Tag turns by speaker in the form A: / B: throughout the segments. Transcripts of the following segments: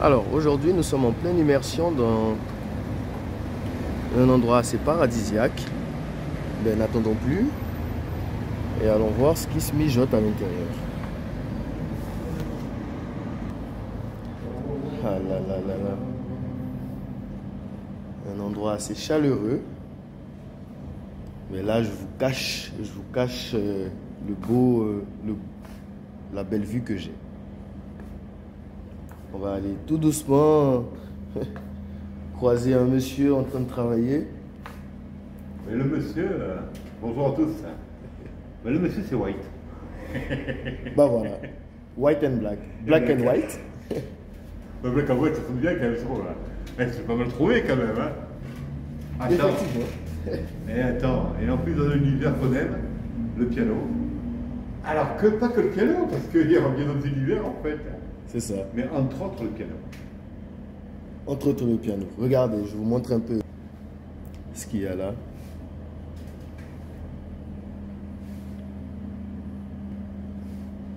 A: Alors aujourd'hui nous sommes en pleine immersion dans un endroit assez paradisiaque. Mais n'attendons plus et allons voir ce qui se mijote à l'intérieur. Ah là là là là. Un endroit assez chaleureux. Mais là je vous cache la belle vue que j'ai. On va aller tout doucement croiser un monsieur en train de travailler.
B: Mais le monsieur, bonjour à tous. Mais le monsieur c'est White.
A: Bah voilà, white and black, black and white.
B: Black and white, ça sonne bien quand même, c'est bon là. C'est pas mal trouvé quand même, hein. Attends.
A: Effectivement.
B: Et attends, et en plus dans un univers qu'on aime, le piano. Alors que pas que le piano, parce qu'il y a bien d'autres univers en fait.
A: C'est ça.
B: Mais entre autres le piano.
A: Entre autres le piano. Regardez, je vous montre un peu ce qu'il y a là.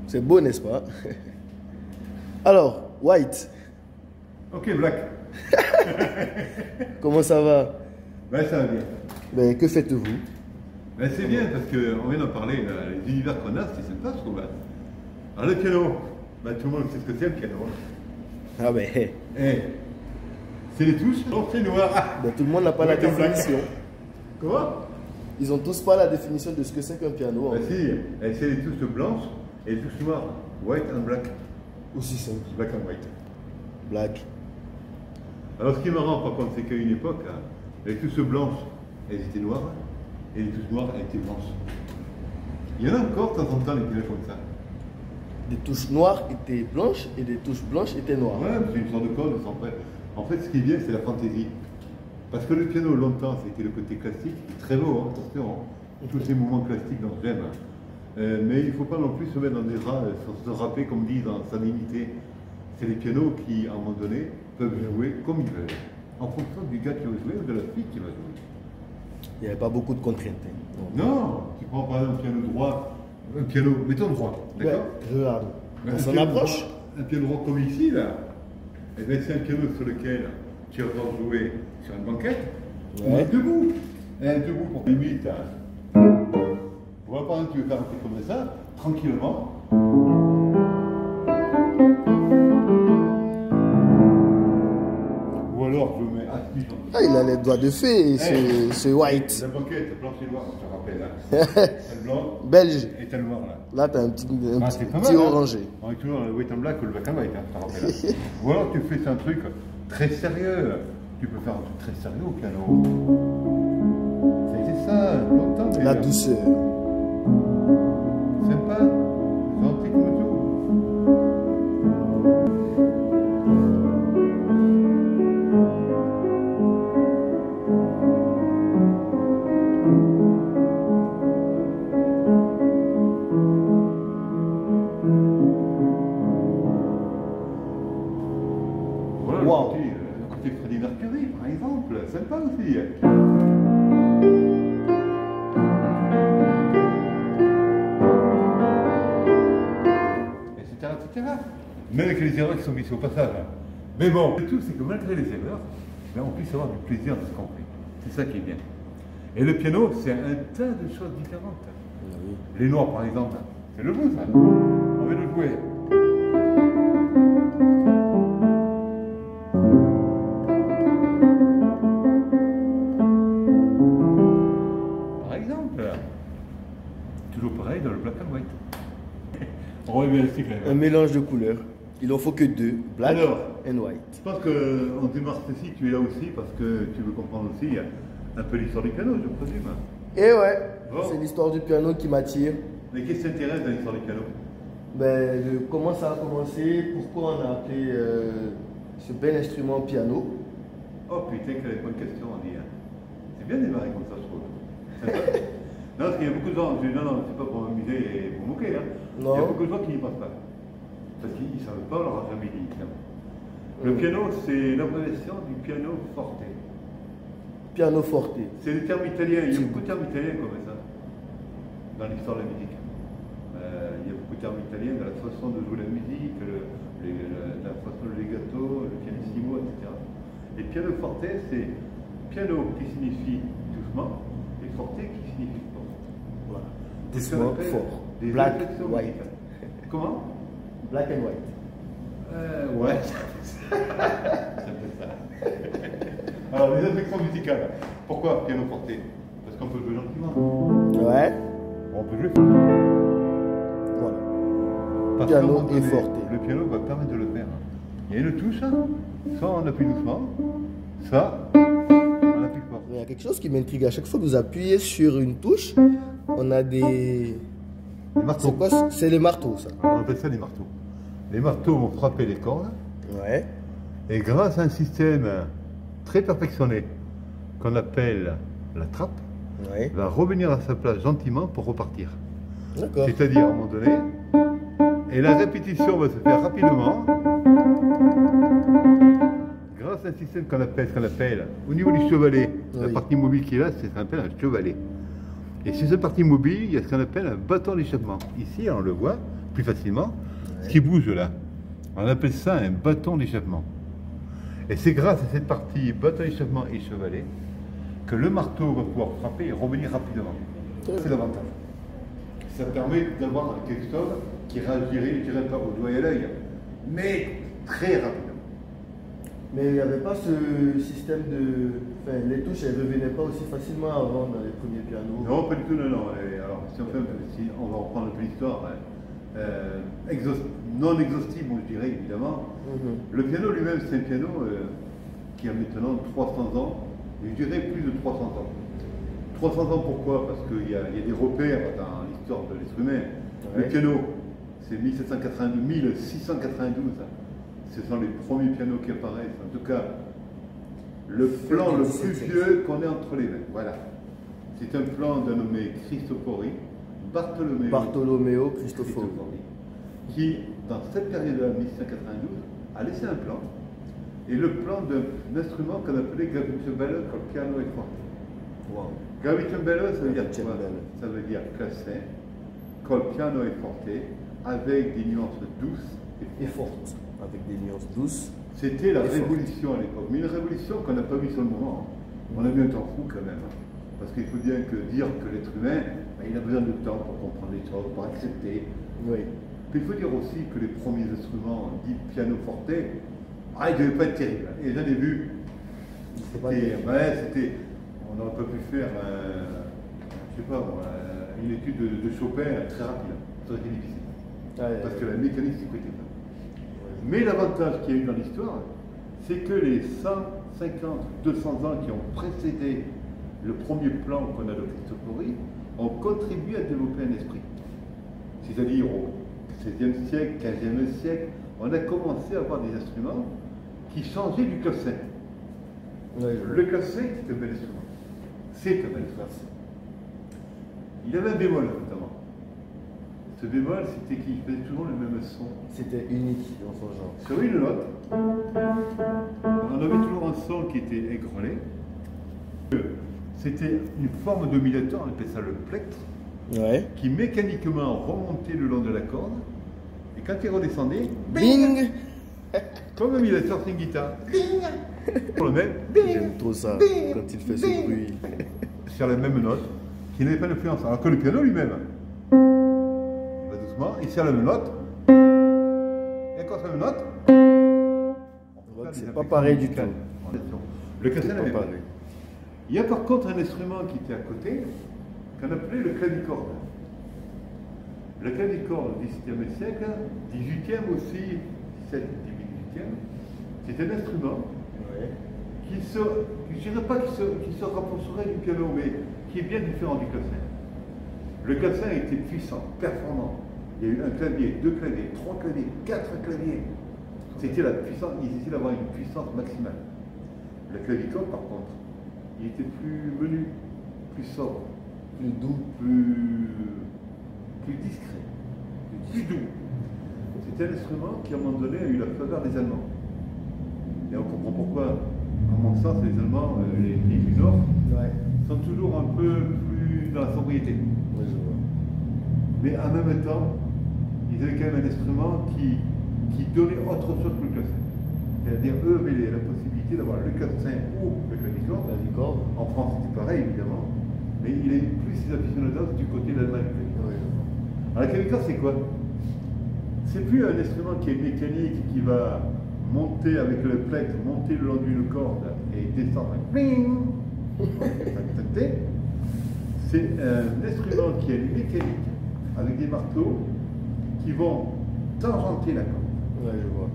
A: C'est beau, n'est-ce pas? Alors, White.
B: Ok, Black.
A: Comment ça va?
B: Ben ça va bien.
A: Ben, que faites-vous?
B: Ben c'est bien parce qu'on vient d'en parler, là, les univers qu'on a, c'est sympa, je trouve. Alors le piano, ben, tout le monde sait ce que c'est le piano.
A: Ah ben,
B: c'est les touches, donc c'est noir.
A: ben, tout le monde n'a pas la définition.
B: Comment?
A: Ils ont tous pas la définition de ce que c'est qu'un piano.
B: Ben si, c'est les touches blanches et les touches noires. White and black.
A: Aussi simple.
B: Black and white.
A: Black.
B: Alors ce qui est marrant par contre, c'est qu'à une époque, les touches blanches, elles étaient noires, et les touches noires, elles étaient blanches. Il y en a encore de temps en temps les pianos comme ça.
A: Des touches noires étaient blanches et des touches blanches étaient noires.
B: Ouais, c'est une sorte de code, sans fait. En fait, ce qui est bien, c'est la fantaisie. Parce que le piano, longtemps, c'était le côté classique, qui est très beau, hein, attention, hein. Tous ces mouvements classiques, donc j'aime. Mais il ne faut pas non plus se mettre dans des rats, se râper, comme dit dans sa dignité. C'est les pianos qui, à un moment donné, peuvent jouer comme ils veulent, en fonction du gars qui va jouer ou de la fille qui va jouer.
A: Il n'y avait pas beaucoup de contraintes.
B: Non, tu prends par exemple un piano droit, un piano, mettons droit, d'accord?
A: Ouais, regarde.
B: Un
A: Son
B: piano
A: approche.
B: droit, un piano droit comme ici, là, et bien c'est un piano sur lequel tu vas pouvoir jouer sur une banquette, ou un debout. Un debout pour limite. Voilà, par exemple, tu veux faire un truc comme ça, tranquillement. Ou alors je mets assis.
A: Ah, il a les doigts de fée, ce White.
B: La banquette, blanche et noire, je te rappelle. Hein. Celle blanche.
A: Belge.
B: Et celle noire, là.
A: Là, tu as un petit
B: Mal,
A: orangé.
B: On est toujours dans le white and black ou le black and white, hein, je te rappelle. Hein. Ou alors tu fais un truc très sérieux. Tu peux faire un truc très sérieux au piano. C'est ça, longtemps.
A: La douceur.
B: Sympa. Gentil comme tout. Voilà,
A: Wow.
B: le côté Freddie Mercury, par exemple, sympa aussi. Etc., etc. Même avec les erreurs qui sont mises au passage. Hein. Mais bon, le tout, c'est que malgré les erreurs, on puisse avoir du plaisir de ce qu'on fait. C'est ça qui est bien. Et le piano, c'est un tas de choses différentes.
A: Oui.
B: Les noirs, par exemple, c'est le blues. Hein. On va le jouer. Par exemple, toujours pareil dans le black and white. On revient à cycle.
A: Un mélange de couleurs. Il en faut que deux, black
B: Alors,
A: and white.
B: Je pense qu'on démarre ceci, tu es là aussi parce que tu veux comprendre aussi un peu l'histoire du piano, je présume.
A: Et ouais,
B: Bon.
A: c'est l'histoire du piano qui m'attire.
B: Mais qu'est-ce qui t'intéresse dans l'histoire du piano?
A: Ben, comment ça a commencé, pourquoi on a appelé ce bel instrument piano.
B: Oh putain, quelle bonne question, on dit. Hein. C'est bien démarré comme ça, je trouve. Sympa. Non, parce qu'il y a beaucoup de gens, non, c'est pas pour m'amuser et pour moquer. Hein.
A: Non.
B: Il y a beaucoup de gens qui n'y pensent pas. Parce qu'ils ne savent pas, on leur a jamais dit. Le piano, c'est l'abréviation du piano forte.
A: Piano forte.
B: C'est le terme italien, il y a beaucoup de termes italiens comme ça, dans l'histoire de la musique. Il y a beaucoup de termes italiens dans la façon de jouer la musique, la façon de legato, le pianoforte, c'est piano qui signifie doucement et forte qui signifie fort.
A: Voilà.
B: C'est ce qu'on
A: Doucement,
B: appelle
A: fort.
B: des
A: Black,
B: inflexions
A: white.
B: musicales. Comment?
A: Black and white.
B: Ouais, c'est un peu ça. Alors, les inflexions musicales. Pourquoi pianoforte? Parce qu'on peut jouer gentiment.
A: Ouais.
B: On peut jouer.
A: Voilà.
B: Parce
A: Piano
B: qu'à un moment
A: et
B: donné,
A: forte.
B: le piano va permettre de le faire. Il y a une touche, soit on appuie doucement, soit on appuie fort.
A: Il y a quelque chose qui m'intrigue. À chaque fois que vous appuyez sur une touche, on a des...
B: Les
A: C'est
B: marteaux.
A: quoi? C'est les marteaux, ça.
B: Alors, on appelle ça les marteaux. Les marteaux vont frapper les cordes
A: Ouais.
B: et grâce à un système très perfectionné qu'on appelle la trappe,
A: Ouais.
B: va revenir à sa place gentiment pour repartir.
A: D'accord.
B: C'est-à-dire à un moment donné, et la répétition va se faire rapidement grâce à un système qu'on appelle au niveau du chevalet, la
A: Oui.
B: partie mobile qui est là, c'est ce qu'on appelle un chevalet. Et sur cette partie mobile, il y a ce qu'on appelle un bâton d'échappement. Ici, on le voit plus facilement, ce qui bouge là. On appelle ça un bâton d'échappement. Et c'est grâce à cette partie bâton d'échappement et chevalet que le marteau va pouvoir frapper et revenir rapidement. C'est l'avantage. Ça permet d'avoir quelque chose qui réagirait, je dirais pas au doigt et à l'œil, mais très rapidement.
A: Mais il n'y avait pas ce système de... Enfin, les touches, elles ne revenaient pas aussi facilement avant dans les premiers pianos.
B: Non, pas du tout, non, non. Alors, si on fait un peu, si on va reprendre un peu l'histoire, non exhaustive, moi, je dirais, évidemment. Le piano lui-même, c'est un piano qui a maintenant 300 ans, et je dirais plus de 300 ans. 300 ans, pourquoi? Parce qu'il y a des repères dans l'histoire de l'être humain.
A: Ouais.
B: Le piano, c'est 1692. Ce sont les premiers pianos qui apparaissent. En tout cas, le plan le plus vieux qu'on ait entre les mains. Voilà. C'est un plan d'un nommé
A: Bartolomeo Cristofori.
B: Qui, dans cette période-là, 1692, a laissé un plan. Et le plan d'un instrument qu'on appelait gravicembalo col piano e forte.
A: Wow.
B: Gravicembalo, ça veut dire quoi?
A: Gravicembalo.
B: Ça veut dire classin, col piano e forte, avec des nuances douces
A: Et forte, avec des nuances douces.
B: C'était la
A: Et forte.
B: révolution à l'époque, mais une révolution qu'on n'a pas vue sur le moment. On a mis un temps fou quand même. Parce qu'il faut bien que dire que l'être humain, ben, il a besoin de temps pour comprendre les choses, pour accepter.
A: Oui.
B: Puis il faut dire aussi que les premiers instruments dits piano-forte, ils ne devaient pas être terribles. Et j'en ai vu. C'était, on n'aurait pas pu faire, je sais pas, une étude de Chopin très rapide. Ça aurait été difficile. Parce que la mécanique s'y prêtait pas. Mais l'avantage qu'il y a eu dans l'histoire, c'est que les 150, 200 ans qui ont précédé le premier plan qu'on a de Cristofori ont contribué à développer un esprit. C'est-à-dire au XVIe siècle, XVe siècle, on a commencé à avoir des instruments qui changeaient du clavecin. Le clavecin, c'est un bel instrument. C'est un bel instrument. Il avait un bémol notamment. Ce bémol, c'était qu'il faisait toujours le même son.
A: C'était unique dans son genre.
B: Sur une note, on avait toujours un son qui était égrené. C'était une forme d'oscillateur, on appelait ça le plectre,
A: Ouais.
B: qui mécaniquement remontait le long de la corde. Et quand il redescendait,
A: Bing!
B: comme un oscillateur, c'est une guitare. Pour le même,
A: J'aime trop ça quand il fait ce bruit.
B: sur la même note, qui n'avait pas d'influence. Alors que le piano lui-même, il va doucement, il sert la même note, et encore la même note.
A: C'est pas pareil du tout.
B: Le clavecin
A: C'est
B: n'avait
A: pas
B: pas.
A: pareil.
B: Il y a par contre un instrument qui était à côté, qu'on appelait le clavicorde. Le clavicorde du XVIIe siècle, 18e aussi, 17, 18e, c'est un instrument
A: Ouais.
B: je ne dirais pas qu'il se rapprocherait du piano, mais qui est bien différent du clavecin. Le clavecin était puissant, performant. Il y a eu un clavier, 2 claviers, 3 claviers, 4 claviers. C'était la puissance, ils essayaient d'avoir une puissance maximale. Le clavicorde, par contre, il était plus menu, plus sobre,
A: Plus doux.
B: plus discret, plus doux. C'était un instrument qui, à un moment donné, a eu la faveur des Allemands. Et on comprend pourquoi. À mon sens, les Allemands, les pays du Nord,
A: Ouais.
B: sont toujours un peu plus dans la sobriété.
A: Ouais, je vois.
B: Mais en même temps, ils avaient quand même un instrument qui donnait autre chose que le clavecin. C'est-à-dire, eux avaient la possibilité possibilité d'avoir le clavecin ou le clavicorde.
A: Clavicorde.
B: En France, c'est pareil, évidemment. Mais il est plus aficionados du côté de l'Allemagne.
A: Oui.
B: Alors, la clavicorde, c'est quoi? C'est plus un instrument qui est mécanique, qui va monter avec le plectre, monter le long d'une corde et descendre. C'est un instrument qui est mécanique, avec des marteaux qui vont tangenter la corde.
A: Ouais, je vois.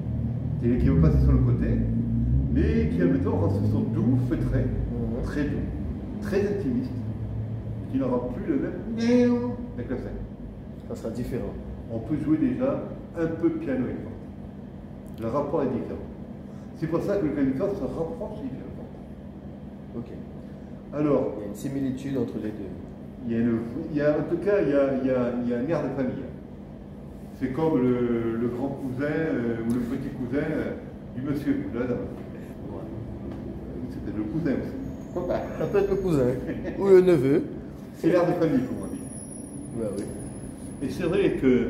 B: Et qui vont passer sur le côté, mais qui en même temps aura ce son doux, feutré, très doux, très intimiste, qui n'aura plus le même avec la scène.
A: Ça sera différent.
B: On peut jouer déjà un peu piano et forte. Le rapport est différent. C'est pour ça que le clavicorde se rapproche du piano.
A: Ok.
B: Alors,
A: il y a une similitude entre les deux.
B: En tout cas, il y a un air de famille. C'est comme le grand cousin ou le petit cousin du monsieur ou de la dame. Ouais. C'est peut-être le cousin aussi. Pourquoi pas?
A: Ça peut être le cousin ou le neveu.
B: C'est l'air de famille, comme on dit.
A: Ouais, oui.
B: Et c'est vrai qu'il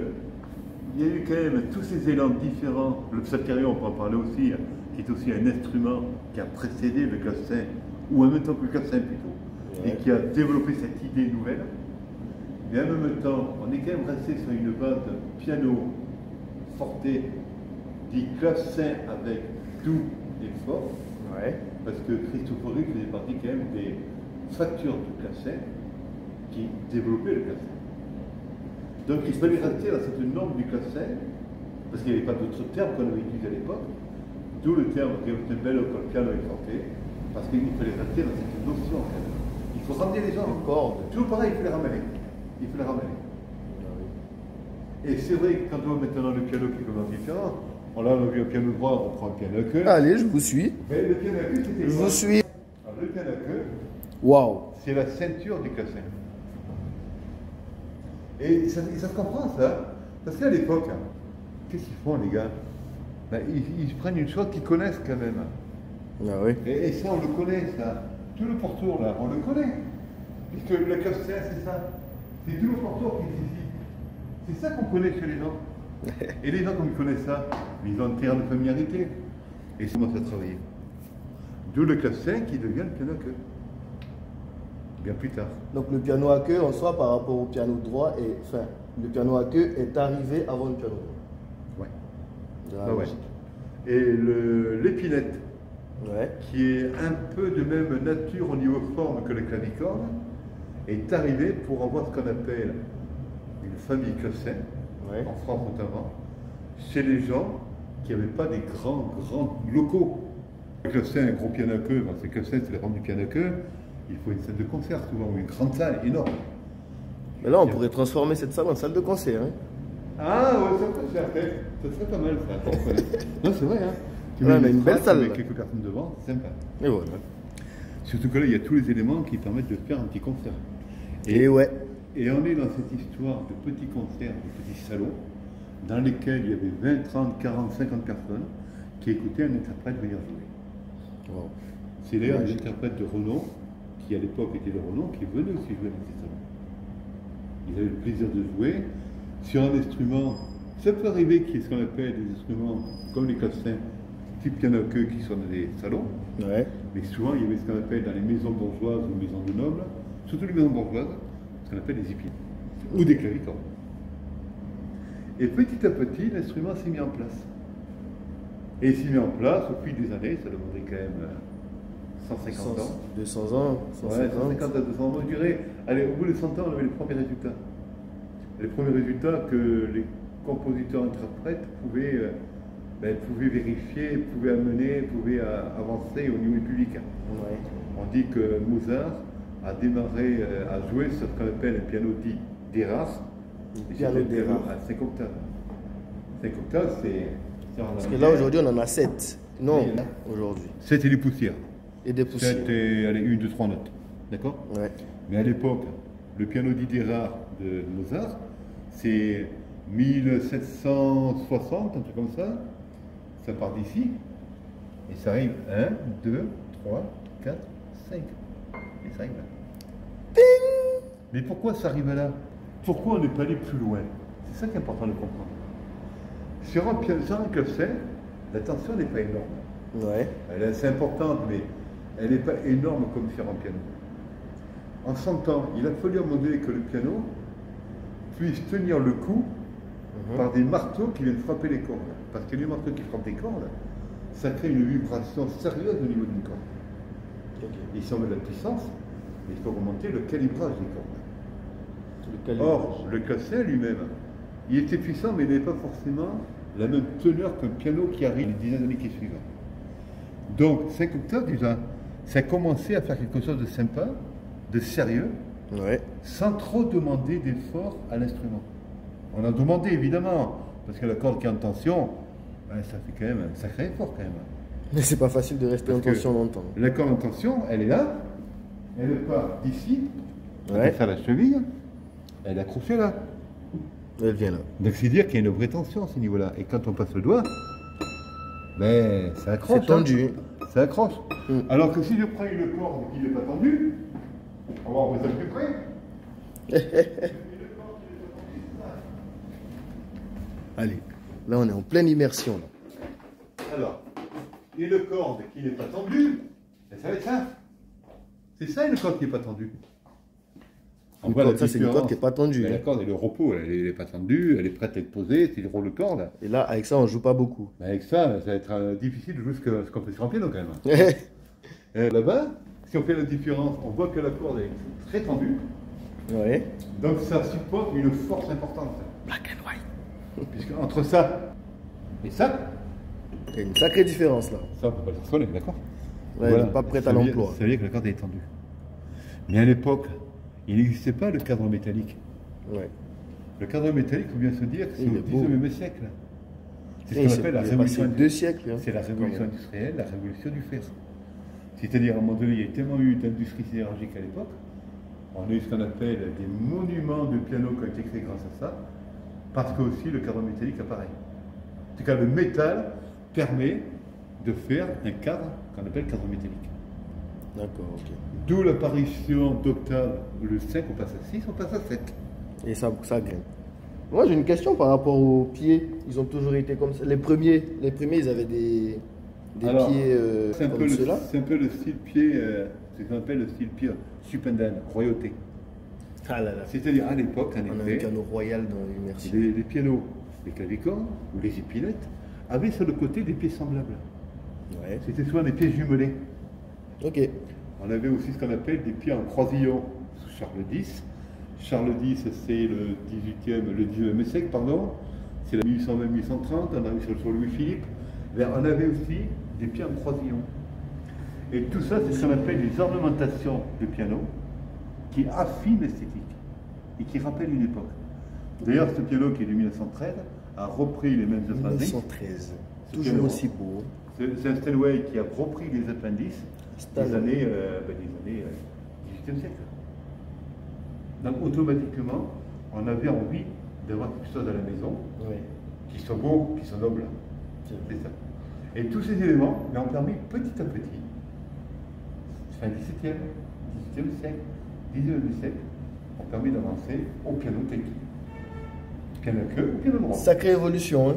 B: y a eu quand même tous ces élans différents. Le psalterion, on peut en parler aussi, qui est aussi un instrument qui a précédé le clavecin, ou en même temps que le clavecin plutôt, et qui a développé cette idée nouvelle. Mais en même temps, on est quand même resté sur une base de piano forte, dit clavecin avec doux et fort.
A: Ouais.
B: Parce que Cristofori faisait partie quand même des factures du clavecin qui développaient le clavecin. Donc il fallait rester dans cette norme du clavecin, parce qu'il n'y avait pas d'autres termes qu'on avait utilisés à l'époque, d'où le terme qui est bello col piano et forte, parce qu'il fallait rester dans cette notion. Il faut ramener les gens. Toujours pareil, il faut les ramener. Il faut les ramener. Et c'est vrai que quand on voit maintenant le piano qui est complètement différent, on a vu un piano droit, on prend un piano à queue.
A: Allez, je vous suis.
B: Mais le piano à queue, c'était
A: Je
B: quoi?
A: vous suis.
B: Alors, le piano à queue,
A: waouh,
B: c'est la ceinture du clavecin. Et ça se comprend, ça. Parce qu'à l'époque, qu'est-ce qu'ils font, les gars? Ben, ils prennent une chose qu'ils connaissent quand même.
A: Ah oui.
B: Et ça, on le connaît, ça. Tout le pourtour, là, on le connaît. Puisque le clavecin, c'est ça. C'est tout le pourtour qui est ici. C'est ça qu'on connaît chez les gens. Et les gens, comme ils connaissent ça, ils ont un terrain de familiarité. Et ils commencent à travailler. D'où le clavecin qui devient le piano à queue. Bien plus tard.
A: Donc le piano à queue en soi par rapport au piano droit, le piano à queue est arrivé avant le piano droit.
B: Ouais.
A: Ah
B: ouais. Et l'épinette, qui est un peu de même nature au niveau forme que le clavicorde, est arrivé pour avoir ce qu'on appelle une famille clavecin, en France notamment, chez les gens qui n'avaient pas des grands locaux. Le clavecin, un gros piano à queue, c'est le clavecin, c'est la forme du piano à queue, il faut une salle de concert souvent, ou une grande salle énorme.
A: Mais là, on pourrait transformer cette salle en salle de concert. Hein.
B: Ah ouais, ça serait pas mal ça. Non, c'est vrai, hein. Tu
A: mets une belle salle.
B: Avec quelques personnes devant, c'est sympa.
A: Et voilà.
B: Surtout que là, il y a tous les éléments qui permettent de faire un petit concert.
A: Et ouais.
B: Et on est dans cette histoire de petits concerts, de petits salons, dans lesquels il y avait 20, 30, 40, 50 personnes qui écoutaient un interprète venir jouer. Wow. C'est d'ailleurs les interprètes de Renault, qui à l'époque étaient de Renault, qui venaient aussi jouer dans ces salons. Ils avaient le plaisir de jouer sur un instrument. Ça peut arriver qu'il y ait ce qu'on appelle des instruments comme les clavecins, type piano à queue, qui sont dans des salons.
A: Ouais.
B: Mais souvent, il y avait ce qu'on appelle dans les maisons bourgeoises ou maisons de nobles, surtout les maisons bourgeoises, ce qu'on appelle des épines ou des clavicordes. Et petit à petit, l'instrument s'est mis en place. Et il s'est mis en place au fil des années, ça demandait quand même 150 ans.
A: 200 ans, 150.
B: Ouais, 150 à 200 ans, je dirais. Allez, au bout de 100 ans, on avait les premiers résultats. Les premiers résultats que les compositeurs-interprètes pouvaient vérifier, pouvaient amener, pouvaient avancer au niveau du public.
A: Ouais.
B: On dit que Mozart a démarré à jouer sur ce qu'on appelle un piano dit d'Erard.
A: Piano d'Erard.
B: À 5 octaves. 5 octaves, c'est...
A: Parce que là, aujourd'hui, on en a 7. Non, aujourd'hui.
B: 7 et des poussières.
A: Et des poussières.
B: 7 et, allez, 1, 2, 3 notes. D'accord?
A: Ouais.
B: Mais à l'époque, le piano dit d'Erard de Mozart, c'est 1760, un truc comme ça. Ça part d'ici. Et ça arrive 1, 2, 3, 4, 5. Et ça arrive là. Ding! Mais pourquoi ça arrive là? Pourquoi on n'est pas allé plus loin? C'est ça qui est important de comprendre. Sur un clavecin, la tension n'est pas énorme.
A: Ouais.
B: Elle est assez importante, mais elle n'est pas énorme comme faire un piano. En son temps, il a fallu à un moment donné que le piano puisse tenir le coup par des marteaux qui viennent frapper les cordes. Parce que les marteaux qui frappent les cordes, ça crée une vibration sérieuse au niveau d'une corde. Ils sont de la puissance, mais il faut remonter le calibrage des cordes. Or, le clavecin lui-même, il était puissant, mais il n'avait pas forcément la même teneur qu'un piano qui arrive les dizaines d'années qui suivent. Donc, 5 octaves déjà, ça a commencé à faire quelque chose de sympa, de sérieux, sans trop demander d'effort à l'instrument. On a demandé évidemment, parce que la corde qui est en tension, ben, ça fait quand même un sacré effort quand même.
A: Mais c'est pas facile de rester en tension longtemps.
B: La corde en tension, elle est là, elle part d'ici, elle fait la cheville, elle est accrochée là.
A: Elle vient là.
B: Donc c'est dire qu'il y a une vraie tension à ce niveau-là. Et quand on passe le doigt, ben ça accroche.
A: C'est tendu.
B: Hein, ça accroche. Alors que si je prends une corde qui n'est pas tendue, on va voir ça plus près.
A: Allez, là on est en pleine immersion. Là.
B: Alors, une corde qui n'est pas tendue, ça va être ça. C'est ça une corde qui n'est pas tendue.
A: Ça c'est une corde qui n'est pas tendue.
B: La corde, elle est au repos, elle n'est pas tendue, elle est prête à être posée, c'est le rôle de corde.
A: Et là, avec ça, on ne joue pas beaucoup.
B: Mais avec ça, ça va être difficile de jouer ce qu'on fait sur un piano quand même. Là-bas, si on fait la différence, on voit que la corde est très tendue.
A: Ouais.
B: Donc ça supporte une force importante.
A: Black and white.
B: Puisque entre ça et ça,
A: il y a une sacrée différence là.
B: Ça, on ne peut pas le faire sonner, d'accord?
A: Ouais, voilà. Elle n'est pas prête à l'emploi.
B: Ça veut dire que la corde est tendue. Mais à l'époque, il n'existait pas le cadre métallique.
A: Ouais.
B: Le cadre métallique, il faut bien se dire que c'est au 19e siècle. C'est ce qu'on appelle la révolution industrielle.
A: 2 siècles. Hein.
B: C'est la révolution industrielle, la révolution du fer. C'est-à-dire, à un moment donné, il y a tellement eu d'industrie sidérurgique à l'époque, on a eu ce qu'on appelle des monuments de piano qui ont été créés grâce à ça, parce que aussi le cadre métallique apparaît. En tout cas, le métal permet de faire un cadre qu'on appelle cadre métallique.
A: D'accord, ok.
B: D'où l'apparition d'octave, le 5, on passe à 6, on passe à 7.
A: Et ça grimpe. Moi, j'ai une question par rapport aux pieds. Ils ont toujours été comme ça. Les premiers ils avaient des pieds comme ceux-là.
B: C'est un peu le style pied, ce qu'on appelle le style pied Supenden, royauté.
A: Ah là là.
B: C'est-à-dire, à l'époque, en
A: on
B: effet,
A: a un piano royal dans l'immersion.
B: Les pianos, les clavicordes ou les épinettes avaient sur le côté des pieds semblables.
A: Ouais.
B: C'était souvent des pieds jumelés.
A: Ok.
B: On avait aussi ce qu'on appelle des pieds en croisillon sous Charles X. Charles X, c'est le 19e siècle, pardon. C'est la 1820-1830, on arrive sur Louis-Philippe. On avait aussi des pieds en croisillon. Et tout ça, c'est ce qu'on appelle des ornementations de piano qui affinent l'esthétique et qui rappellent une époque. D'ailleurs, ce piano qui est de 1913 a repris les mêmes appendices.
A: 1913, toujours aussi beau.
B: C'est un Steinway qui a repris les appendices des années 18e siècle. Donc automatiquement, on avait envie d'avoir quelque chose à la maison qui soit beau, qui soit noble. C'est ça. Et tous ces éléments ont permis petit à petit, fin 17e, 18e siècle, 19e siècle, ont permis d'avancer au piano tel qu'il. Piano à queue ou piano droit.
A: Sacrée évolution, hein.